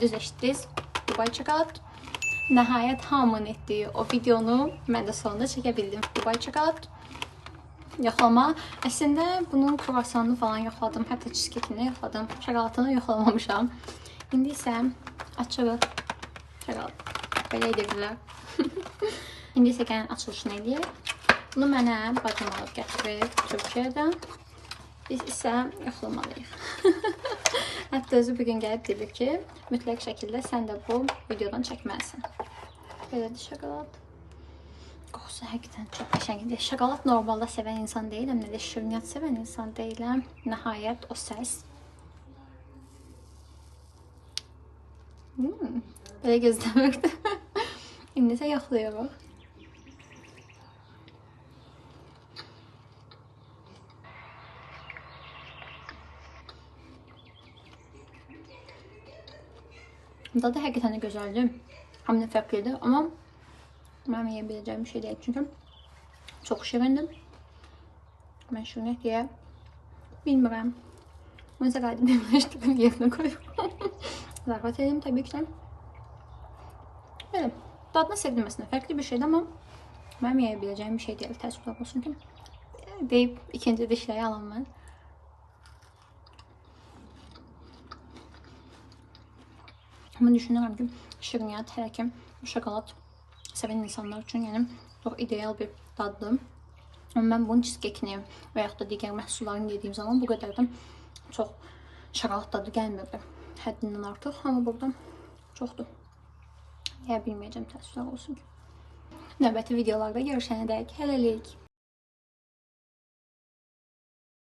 Düz eşitdiniz. Dubai çikolata. Nəhayət hamının etdiyi o videonu mən də sonunda çəkə bildim. Dubai çikolata. Yoxlama. Əslində bunun kruvasanını falan yoxladım. Hətta cheesecake-ini yoxladım. Şokoladını yoxlamamışam. İndi isə açırıq. Şokolad. Belə edirlər. İndi isə gəlin açılışını edəyək. Bunu mənə bacım alıb gətirir Türkiyədən. Biz isə yoxlamalıyıq. Hətta özü bugün gəlib dedik ki, mütləq şəkildə sən də bu videodan çəkməlisən. Belədir şokolad. Qoxusu həqiqətən çox qəşəngdir. Şokolad normalda sevən insan deyiləm, nə də şirniyyat sevən insan deyiləm. Nəhayət o səs. Belə gözləmirdi. İndi isə yoxlayırıq. Dadı həqiqətən də gözəldir. Həm də fərqlidir, amma mənim yeyə biləcəyim bir şey deyil. Çünki çox şirindir. Mən şirinlik deyə bilmirəm. Mən isə qayda birləşdirdim, yerinə qoyuyorum. Zarafat edeyim təbii ki. Belə, dadını sevdim əslində. Fərqli bir şeydir, amma mənim yeyə biləcəyim bir şey deyil. Təəssüflər olsun ki, deyib ikinci dişləri alam mən. Mən düşünürəm ki, şirniyyat, hələ ki, şokolad sevən insanlar üçün çox ideal bir daddır. Amma mən bunun cheesecake-ni və yaxud da digər məhsullarını yediyim zaman bu qədər də çox şokolad dadı gəlmirdi. Həddindən artıq, amma burada çoxdur. Yeyə bilməyəcəm, təəssüflər olsun ki. Növbəti videolarda görüşənədək hələlik.